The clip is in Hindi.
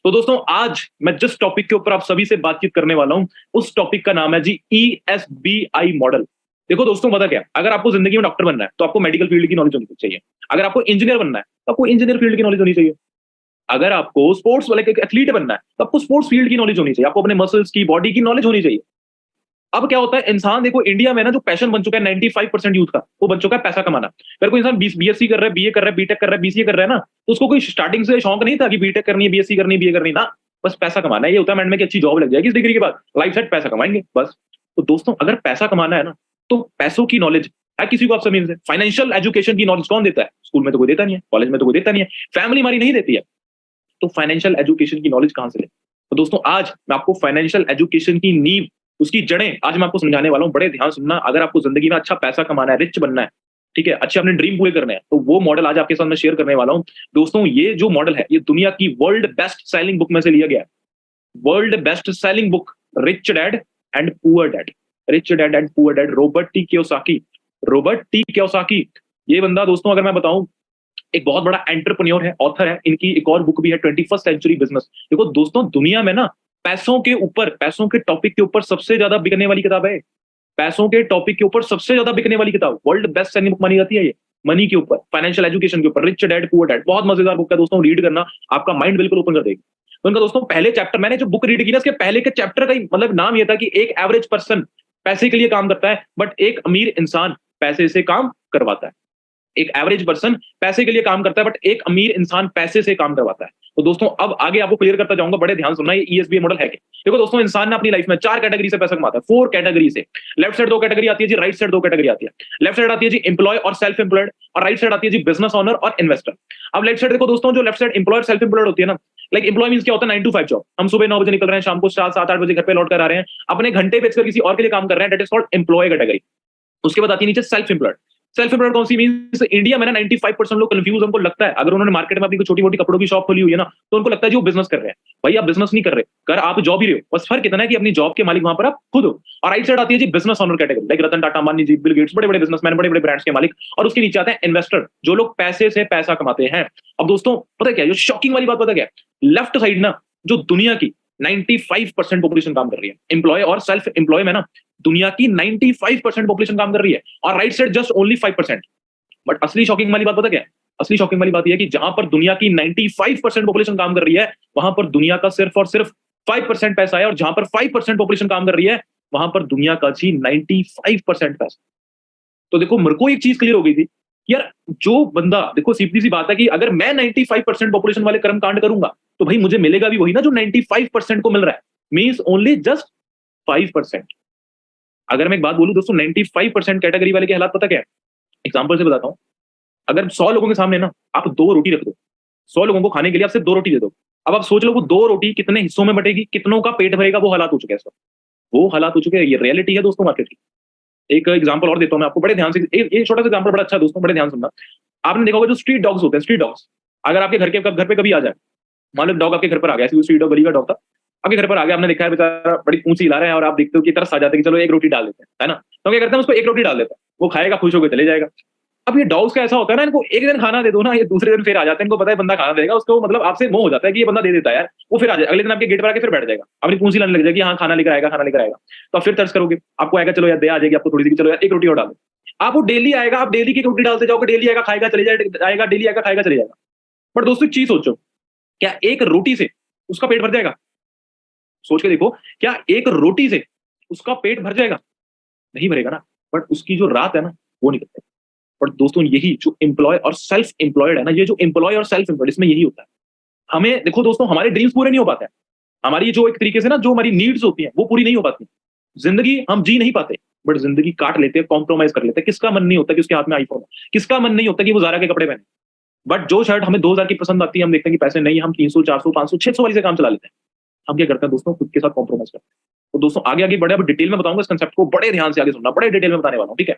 तो दोस्तों आज मैं जिस टॉपिक के ऊपर आप सभी से बातचीत करने वाला हूं, उस टॉपिक का नाम है जी ESBI मॉडल। देखो दोस्तों, पता क्या, अगर आपको जिंदगी में डॉक्टर बनना है तो आपको मेडिकल फील्ड की नॉलेज होनी चाहिए। अगर आपको इंजीनियर बनना है तो आपको इंजीनियर फील्ड की नॉलेज होनी चाहिए। अगर आपको स्पोर्ट्स वाले एथलीट बनना है तो आपको स्पोर्ट्स फील्ड की नॉलेज होनी चाहिए। आपको अपने मसल्स की, बॉडी की नॉलेज होनी चाहिए। अब क्या होता है, इंसान देखो इंडिया में ना जो पैशन बन चुका है 95% यूथ का, वो बन चुका है पैसा कमाना। अगर कोई इंसान बीएससी कर रहा है, बीए कर रहा है, बीटेक कर रहा है, बीसीए कर रहा है ना, तो उसको कोई स्टार्टिंग से शौक नहीं था कि बीटेक करनी है, बीएससी करनी है, बीए करनी, ना। बस पैसा कमाना है। ये होता है माइंड में कि अच्छी जॉब लग जाएगी इस डिग्री के बाद, लाइफ सेट, पैसा कमाएंगे बस। तो दोस्तों, अगर पैसा कमाना है ना, तो पैसों की नॉलेज है किसी को आप जमीन से। फाइनेंशियल एजुकेशन की नॉलेज कौन देता है? स्कूल में तो कोई देता नहीं है, कॉलेज में तो कोई देता नहीं है, फैमिली हमारी नहीं देती है। तो फाइनेंशियल एजुकेशन की नॉलेज कहां से ले? तो दोस्तों, आज मैं आपको फाइनेंशियल एजुकेशन की नींव, उसकी जड़ें आज मैं आपको समझाने वाला हूं। बड़े ध्यान सुनना। अगर आपको जिंदगी में अच्छा पैसा कमाना है, रिच बनना है, ठीक है, अच्छे अपने ड्रीम पूरे करने हैं, तो वो मॉडल आज आपके साथ मैं शेयर करने वाला हूं। दोस्तों, ये जो मॉडल है, ये दुनिया की वर्ल्ड बेस्ट सेलिंग बुक में से लिया गया है। World best selling book, rich dad and poor dad. Rich dad and poor dad, Robert T Kiyosaki. Robert T Kiyosaki, ये बंदा दोस्तों, अगर मैं बताऊं, एक बहुत बड़ा एंटरप्रेन्योर है, ऑथर है। इनकी एक और बुक भी है, 21st सेंचुरी बिजनेस। देखो दोस्तों, दुनिया में ना पैसों के ऊपर, पैसों के टॉपिक के ऊपर सबसे ज्यादा बिकने वाली किताब है। पैसों के टॉपिक के ऊपर सबसे ज्यादा बिकने वाली किताब, वर्ल्ड बेस्ट सेलिंग बुक मानी जाती है ये। मनी के ऊपर, फाइनेंशियल एजुकेशन के ऊपर, रिच डैड पुअर डैड, बहुत मजेदार बुक है दोस्तों, रीड करना, आपका माइंड बिल्कुल ओपन कर देगी। तो उनका दोस्तों पहले चैप्टर, मैंने जो बुक रीड की ना, इसके पहले के चैप्टर का ही मतलब नाम ये था कि एक एवरेज पर्सन पैसे के लिए काम करता है, बट एक अमीर इंसान पैसे से काम करवाता है। एक एवरेज पर्सन पैसे के लिए काम करता है, बट एक अमीर इंसान पैसे से काम करवाता है। तो दोस्तों, अब आगे आपको क्लियर करता जाऊंगा, बड़े ध्यान सुनना, ये ESBI मॉडल है क्या। देखो दोस्तों, इंसान ने अपनी लाइफ में 4 कैटेगरी से पैसा कमाता है, 4 कैटेगरी से। लेफ्ट साइड 2 कैटेगरी आती है जी, राइट साइड 2 कैटेगरी आती है। लेफ्ट साइड आती है जी एम्प्लॉय और सेल्फ एम्प्लॉयड, और राइट साइड आती है जी बिजनेस ओनर और इन्वेस्टर। अब लेफ्ट साइड देखो दोस्तों, जो लेफ्ट साइड एम्प्लॉय और सेल्फ एम्प्लॉयड होती है ना, लाइक एम्प्लॉय मींस क्या होता है, 9 to 5 जॉब। हम सुबह 9 बजे निकल रहे हैं, शाम को 7-8 बजे घर पे लौट कर आ रहे हैं, अपने घंटे बेचकर किसी और के लिए काम कर रहे हैं, that is called employ category. उसके बाद आती है नीचे सेल्फ एम्प्लॉयड। सेल्फ एम्प्लॉयड कौन सी मींस, इंडिया में ना 95% लोग कंफ्यूज, हमको लगता है, अगर उन्होंने मार्केट में अपनी छोटी मोटी कपड़ों की शॉप खोली हुई है ना, तो उनको लगता है जी वो बिजनेस कर रहे हैं। भाई, आप बिजनेस नहीं कर रहे, कर आप जॉब ही रहे हो। बस फर्क इतना है कि अपनी जॉब के मालिक वहां पर आप खुद हो। और राइट साइड आती है जी business owner category, like Ratan Tata, Ambani जी, बिल गेट्स, बड़े बड़े बिजनेसमैन, बड़े बड़े ब्रांड्स के मालिक। और उसके नीचे आते हैं इन्वेस्टर, जो लोग पैसे से पैसा कमाते हैं। अब दोस्तों, पता क्या, जो शॉकिंग वाली बात पता क्या, लेफ्ट साइड ना, जो दुनिया की 95% पॉपुलेशन काम कर रही है, एम्प्लॉय और सेल्फ एम्प्लॉय में ना, दुनिया की 95% पॉपुलेशन काम कर रही है, और right side just only 5%। But असली शॉकिंग वाली बात पता क्या है, असली शॉकिंग वाली बात यह है कि जहां पर दुनिया की 95% पॉपुलेशन काम कर रही है, वहां पर दुनिया का सिर्फ और सिर्फ 5% पैसा है, और जहां पर 5% पॉपुलेशन काम कर रही है, वहां पर दुनिया का जी 95% पैसा। तो देखो, मेरे को एक चीज क्लियर हो गई थी कि यार, जो बंदा, देखो सीधी सी बात है कि अगर मैं 95% पॉपुलेशन वाले कर्म कांड करूंगा, तो भाई मुझे मिलेगा भी वही ना जो 95% को मिल रहा है, मींस ओनली जस्ट 5%। अगर मैं एक बात बोलूं दोस्तों, 95% कैटेगरी वाले के हालात पता क्या है, एग्जांपल से बताता हूं। अगर 100 लोगों के सामने ना आप 2 रोटी रख दो, 100 लोगों को खाने के लिए आप सिर्फ 2 रोटी दे दो। अब आप सोच लो, वो 2 रोटी कितने हिस्सों में बटेगी, कितनों का पेट भरेगा, वो हालात हो चुके हैं इस वक्त। वो हालात हो चुके हैं, ये रियलिटी है दोस्तों मार्केट की। एक एग्जांपल और देता हूं मैं आपको, बड़े ध्यान से, ये छोटा सा एग्जांपल बड़ा अच्छा है दोस्तों, बड़े ध्यान सुनना। आपने देखा होगा जो स्ट्रीट डॉग्स होते हैं, स्ट्रीट डॉग्स, अगर आपके घर पे कभी आ जाए, मान लो डॉग आपके घर पर आ गया, ऐसी स्ट्रीट डॉग, गली का डॉग था, आपके घर पर आ गया, आपने देखा है बेचारा बड़ी पूंछी हिला रहा है, और आप देखते हो कि तरस आ जाते हैं कि चलो एक रोटी डाल देते हैं, है ना। तो क्या करते हैं, उसको एक रोटी डाल देते हैं, वो खाएगा, खुश होकर चले जाएगा। अब ये डॉग्स का ऐसा होता है ना, इनको एक दिन खाना दे दो ना, ये दूसरे दिन फिर आ जाते हैं, इनको पता है बंदा खाना देगा, उसको मतलब आपसे मोह हो जाता है कि ये बंदा दे देता है यार, वो फिर आ जाए, अगले दिन आपके गेट पर आके फिर बैठ जाएगा, अपनी पूंछी लाने लग जाएगी, हाँ खाना लेकर आएगा, खाना लेकर आएगा। तो आप फिर तर्स करोगे, आपको आएगा, चलो यार दे आ जाएगी आपको थोड़ी सी, चलो यार एक रोटी और डाल दो। आप वो डेली आएगा, आप डेली की रोटी डालते जाओगे, डेली आएगा खाएगा चले जाएगा, डेली आएगा खाएगा चले जाएगा। बट दोस्तों एक चीज सोचो, क्या एक रोटी से उसका पेट भर जाएगा? सोच के देखो, क्या एक रोटी से उसका पेट भर जाएगा? नहीं भरेगा ना। बट उसकी जो रात है ना, वो निकलता है। बट दोस्तों, यही जो एम्प्लॉय और सेल्फ एम्प्लॉयड है ना, ये जो एम्प्लॉय और सेल्फ एम्प्लॉयड, इसमें यही होता है। हमें देखो दोस्तों, हमारे ड्रीम्स पूरे नहीं हो पाते हैं, हमारी जो एक तरीके से ना, जो हमारी नीड्स होती हैं वो पूरी नहीं हो पाती। जिंदगी हम जी नहीं पाते, बट जिंदगी काट लेते हैं, कॉम्प्रोमाइज कर लेते हैं। किसका मन नहीं होता कि उसके हाथ में आईफोन है? किसका मन नहीं होता कि वो ज़ारा के कपड़े पहने? बट जो शर्ट हमें 2000 की पसंद आती है, हम देखते हैं कि पैसे नहीं, हम 300, 400, 500, 600 वाली से काम चला लेते हैं। हम क्या करते हैं दोस्तों, खुद के साथ कॉम्प्रोमाइज करते हैं। तो दोस्तों आगे आगे बढ़े, अब डिटेल में बताऊंगा इस कंसेप्ट को, बड़े ध्यान से आगे सुनना, बड़े डिटेल में बताने वाला हूं, ठीक है।